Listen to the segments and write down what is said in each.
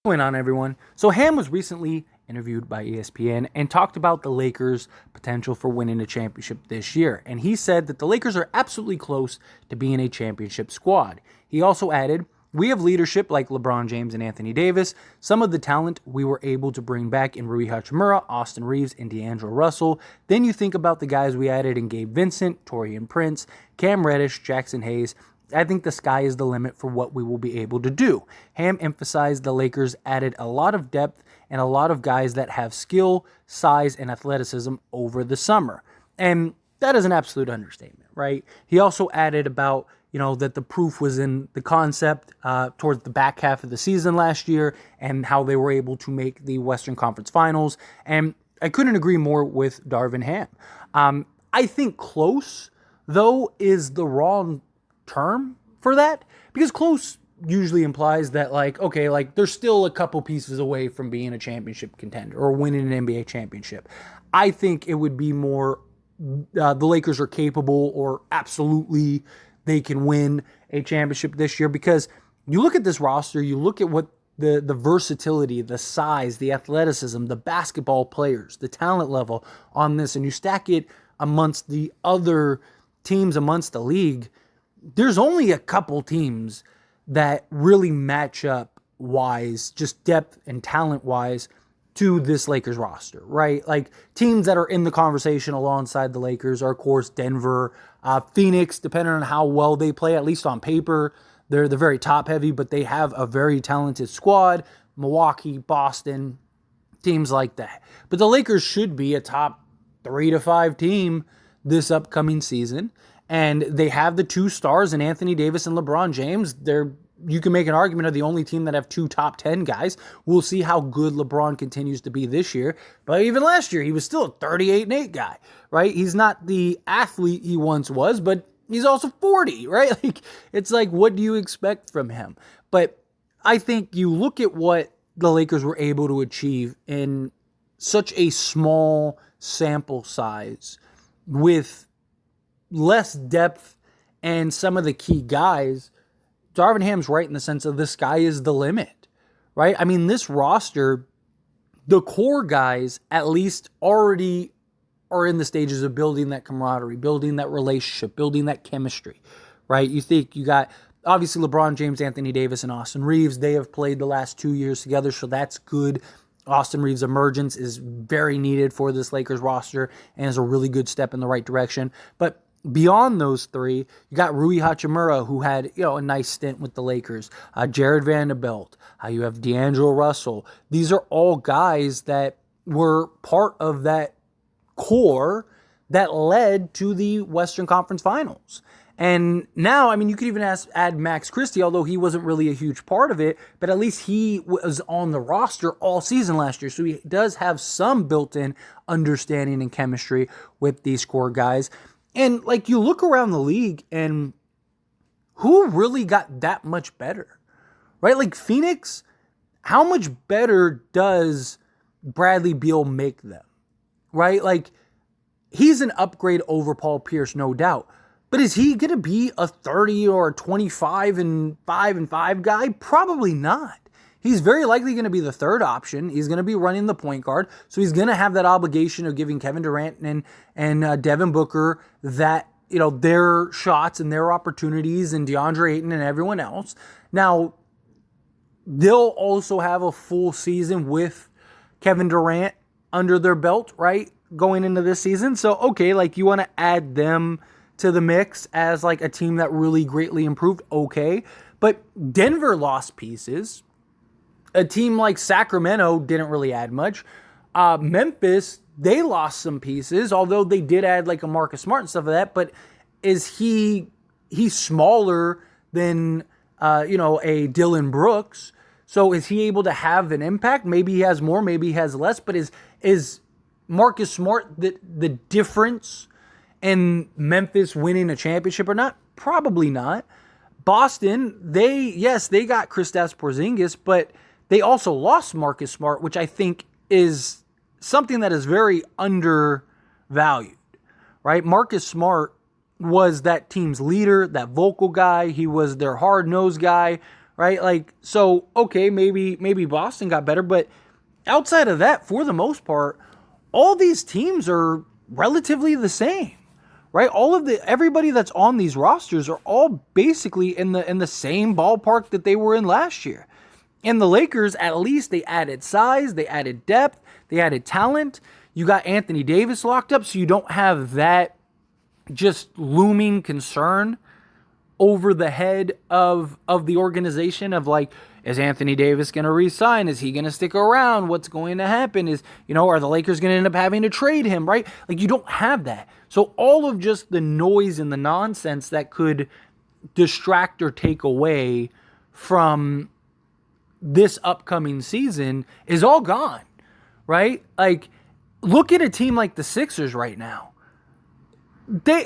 going on, everyone? So Ham was recently interviewed by ESPN and talked about the Lakers' potential for winning a championship this year. And he said that the Lakers are absolutely close to being a championship squad. He also added, "We have leadership like LeBron James and Anthony Davis. Some of the talent we were able to bring back in Rui Hachimura, Austin Reeves, and D'Angelo Russell. Then you think about the guys we added in Gabe Vincent, Taurean Prince, Cam Reddish, Jackson Hayes. I think the sky is the limit for what we will be able to do." Ham emphasized the Lakers added a lot of depth and a lot of guys that have skill, size, and athleticism over the summer. And that is an absolute understatement, right? He also added about, that the proof was in the concept towards the back half of the season last year and how they were able to make the Western Conference Finals. And I couldn't agree more with Darvin Ham. I think close, though, is the wrong term for that, because close usually implies that there's still a couple pieces away from being a championship contender or winning an NBA championship. I think it would be more the Lakers are capable, or absolutely they can win a championship this year, because you look at this roster, you look at what the versatility, the size, the athleticism, the basketball players, the talent level on this, and you stack it amongst the other teams amongst the league. There's only a couple teams that really match up wise, just depth and talent wise, to this Lakers roster, right? Like teams that are in the conversation alongside the Lakers are, of course, Denver, Phoenix, depending on how well they play, at least on paper. They're very top heavy, but they have a very talented squad. Milwaukee, Boston, teams like that. But the Lakers should be a top 3 to 5 team this upcoming season. And they have the 2 stars in Anthony Davis and LeBron James. You can make an argument of the only team that have 2 top 10 guys. We'll see how good LeBron continues to be this year. But even last year, he was still a 38-8 guy, right? He's not the athlete he once was, but he's also 40, right? It's like, what do you expect from him? But I think you look at what the Lakers were able to achieve in such a small sample size with less depth and some of the key guys. Darvin Ham's right in the sense of the sky is the limit, right? I mean, this roster, the core guys at least already are in the stages of building that camaraderie, building that relationship, building that chemistry, right? You think you got, obviously, LeBron James, Anthony Davis, and Austin Reeves. They have played the last 2 years together, so that's good. Austin Reeves' emergence is very needed for this Lakers roster and is a really good step in the right direction. But beyond those 3, you got Rui Hachimura, who had a nice stint with the Lakers. Jared Vanderbilt. You have D'Angelo Russell. These are all guys that were part of that core that led to the Western Conference Finals. And now, I mean, you could even add Max Christie, although he wasn't really a huge part of it, but at least he was on the roster all season last year. So he does have some built-in understanding and chemistry with these core guys. And you look around the league and who really got that much better, right? Phoenix, how much better does Bradley Beal make them, right? He's an upgrade over Paul Pierce, no doubt. But is he going to be a 30 or a 25 and 5 guy? Probably not. He's very likely going to be the third option. He's going to be running the point guard. So he's going to have that obligation of giving Kevin Durant and Devin Booker that, their shots and their opportunities, and DeAndre Ayton and everyone else. Now, they'll also have a full season with Kevin Durant under their belt, right? Going into this season. So, okay, you want to add them to the mix as a team that really greatly improved. Okay. But Denver lost pieces. A team like Sacramento didn't really add much. Memphis, they lost some pieces, although they did add a Marcus Smart and stuff like that. But is he's smaller than, a Dylan Brooks. So is he able to have an impact? Maybe he has more, maybe he has less. But is Marcus Smart the difference in Memphis winning a championship or not? Probably not. Boston, they got Kristaps Porzingis, but they also lost Marcus Smart, which I think is something that is very undervalued, right? Marcus Smart was that team's leader, that vocal guy. He was their hard-nosed guy, right? Like, so, okay, maybe Boston got better, but outside of that, for the most part, all these teams are relatively the same, right? Everybody that's on these rosters are all basically in the same ballpark that they were in last year. And the Lakers, at least they added size, they added depth, they added talent. You got Anthony Davis locked up, so you don't have that just looming concern over the head of the organization of like, is Anthony Davis going to re-sign? Is he going to stick around? What's going to happen? Are the Lakers going to end up having to trade him, right? Like, you don't have that. So all of just the noise and the nonsense that could distract or take away from this upcoming season is all gone, right? Like, look at a team like the Sixers right now.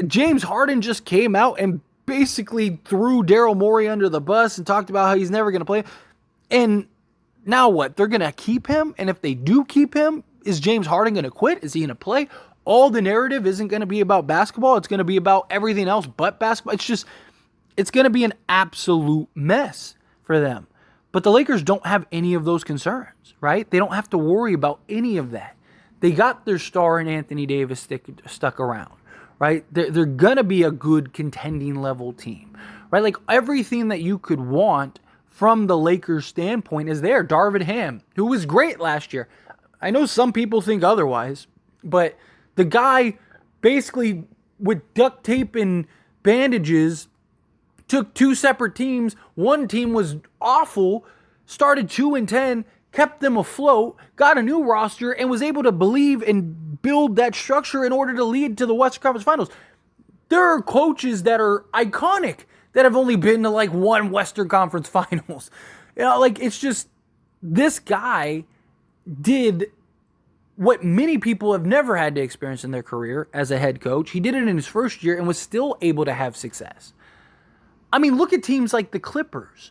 James Harden just came out and basically threw Daryl Morey under the bus and talked about how he's never going to play. And now what? They're going to keep him? And if they do keep him, is James Harden going to quit? Is he going to play? All the narrative isn't going to be about basketball. It's going to be about everything else but basketball. It's going to be an absolute mess for them. But the Lakers don't have any of those concerns, right? They don't have to worry about any of that. They got their star in Anthony Davis stuck around, right? They're going to be a good contending level team, right? Like, everything that you could want from the Lakers standpoint is there. Darvin Ham, who was great last year. I know some people think otherwise, but the guy basically with duct tape and bandages took two separate teams. One team was awful, started 2-10, kept them afloat, got a new roster, and was able to believe and build that structure in order to lead to the Western Conference Finals. There are coaches that are iconic that have only been to like one Western Conference Finals. It's just, this guy did what many people have never had to experience in their career as a head coach. He did it in his first year and was still able to have success. I mean, look at teams like the Clippers.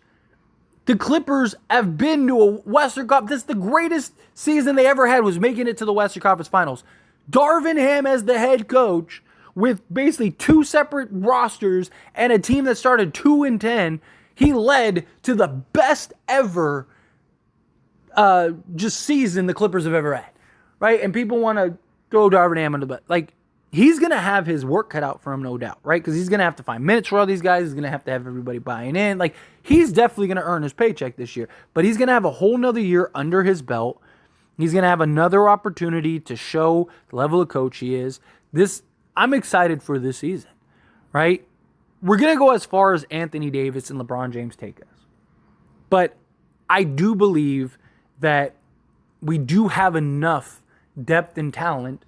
The Clippers have been to a Western Conference. This is the greatest season they ever had, was making it to the Western Conference Finals. Darvin Ham as the head coach with basically two separate rosters and a team that started 2-10. He led to the best ever just season the Clippers have ever had, right? And people want to throw Darvin Ham under the butt. Like, he's going to have his work cut out for him, no doubt, right? Because he's going to have to find minutes for all these guys. He's going to have everybody buying in. Like, he's definitely going to earn his paycheck this year. But he's going to have a whole nother year under his belt. He's going to have another opportunity to show the level of coach he is. I'm excited for this season, right? We're going to go as far as Anthony Davis and LeBron James take us. But I do believe that we do have enough depth and talent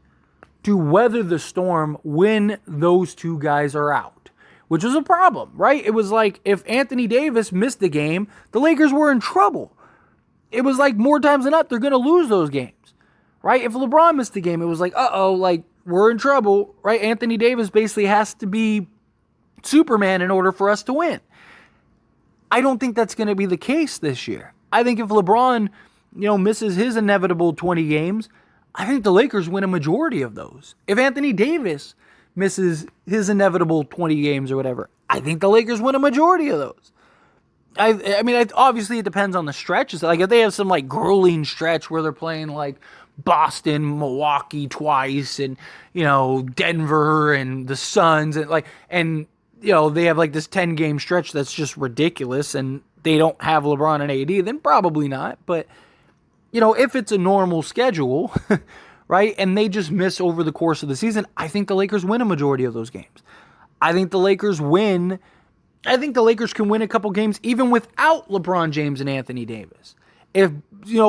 to weather the storm when those two guys are out, which was a problem, right? It was like, if Anthony Davis missed the game, the Lakers were in trouble. It was like, more times than not, they're going to lose those games, right? If LeBron missed the game, it was like, like, we're in trouble, right? Anthony Davis basically has to be Superman in order for us to win. I don't think that's going to be the case this year. I think if LeBron, misses his inevitable 20 games, I think the Lakers win a majority of those. If Anthony Davis misses his inevitable 20 games or whatever, I think the Lakers win a majority of those. I mean, obviously it depends on the stretches. Like, if they have some like grueling stretch where they're playing like Boston, Milwaukee twice, and Denver and the Suns, and they have like this 10-game stretch that's just ridiculous, and they don't have LeBron and AD, then probably not. But if it's a normal schedule, right, and they just miss over the course of the season, I think the Lakers win a majority of those games. I think the Lakers can win a couple games even without LeBron James and Anthony Davis. If,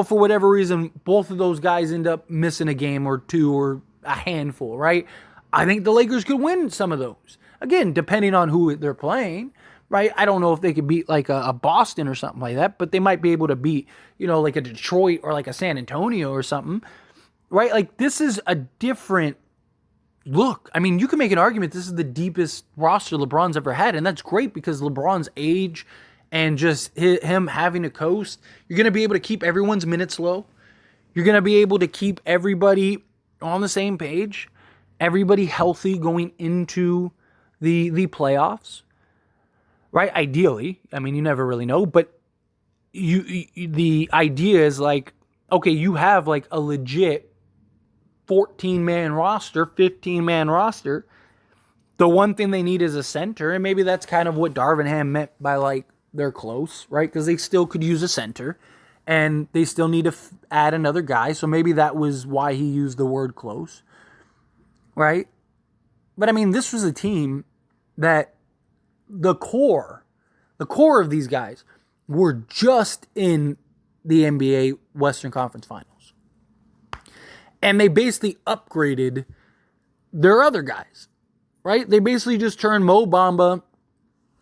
for whatever reason, both of those guys end up missing a game or two or a handful, right? I think the Lakers could win some of those. Again, depending on who they're playing, right? I don't know if they could beat like a Boston or something like that, but they might be able to beat, like a Detroit or like a San Antonio or something, right? Like, this is a different look. I mean, you can make an argument this is the deepest roster LeBron's ever had, and that's great because LeBron's age and just him having to coast, you're going to be able to keep everyone's minutes low. You're going to be able to keep everybody on the same page, everybody healthy going into the playoffs, right? Ideally. I mean, you never really know, but the idea is like, okay, you have like a legit 14-man roster, 15-man roster. The one thing they need is a center, and maybe that's kind of what Darvin Ham meant by like they're close, right? Because they still could use a center, and they still need to add another guy. So maybe that was why he used the word close, right? But I mean, this was a team that the core of these guys were just in the NBA Western Conference Finals. And they basically upgraded their other guys, right? They basically just turned Mo Bamba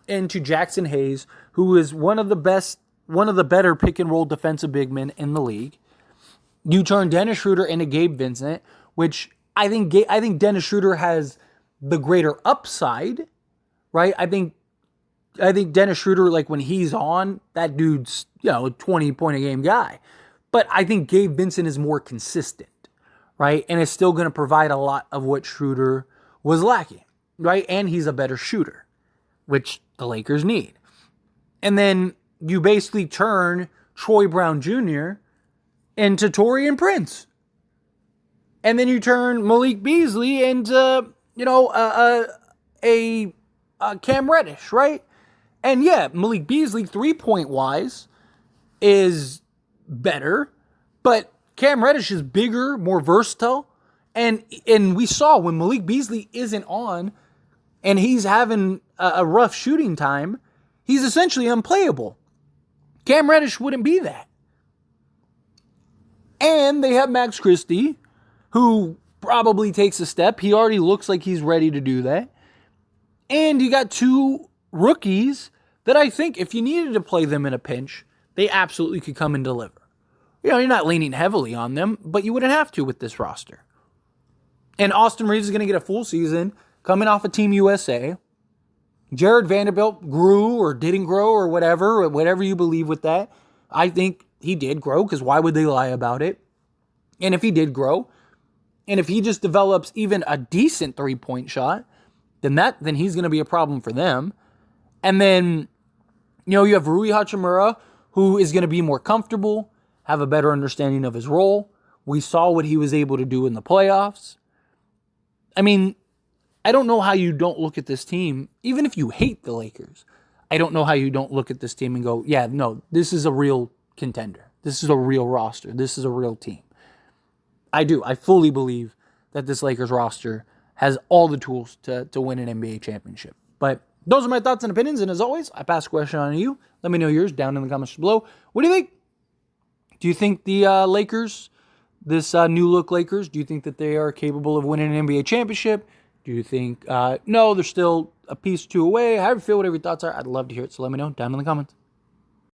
into Jackson Hayes, who is one of the better pick and roll defensive big men in the league. You turn Dennis Schroeder into Gabe Vincent, which I think Dennis Schroeder has the greater upside, right? I think Dennis Schroeder, like when he's on, that dude's, a 20-point a game guy. But I think Gabe Vincent is more consistent, right? And is still going to provide a lot of what Schroeder was lacking, right? And he's a better shooter, which the Lakers need. And then you basically turn Troy Brown Jr. into Taurean Prince. And then you turn Malik Beasley into, a Cam Reddish, right? And yeah, Malik Beasley, 3-point wise, is better, but Cam Reddish is bigger, more versatile. And we saw when Malik Beasley isn't on and he's having a rough shooting time, he's essentially unplayable. Cam Reddish wouldn't be that. And they have Max Christie, who probably takes a step. He already looks like he's ready to do that. And you got two rookies that I think if you needed to play them in a pinch, they absolutely could come and deliver. You're not leaning heavily on them, but you wouldn't have to with this roster. And Austin Reeves is going to get a full season coming off of Team USA. Jared Vanderbilt grew or didn't grow or whatever you believe with that. I think he did grow, because why would they lie about it? And if he did grow, and if he just develops even a decent 3-point shot, then he's going to be a problem for them. And then, you have Rui Hachimura, who is going to be more comfortable, have a better understanding of his role. We saw what he was able to do in the playoffs. I mean, I don't know how you don't look at this team, even if you hate the Lakers. I don't know how you don't look at this team and go, yeah, no, this is a real contender. This is a real roster. This is a real team. I do. I fully believe that this Lakers roster has all the tools to win an NBA championship. But those are my thoughts and opinions. And as always, I pass the question on to you. Let me know yours down in the comments below. What do you think? Do you think the Lakers, this new look Lakers, do you think that they are capable of winning an NBA championship? Do you think, no, they're still a piece or two away? However you feel, whatever your thoughts are, I'd love to hear it. So let me know down in the comments.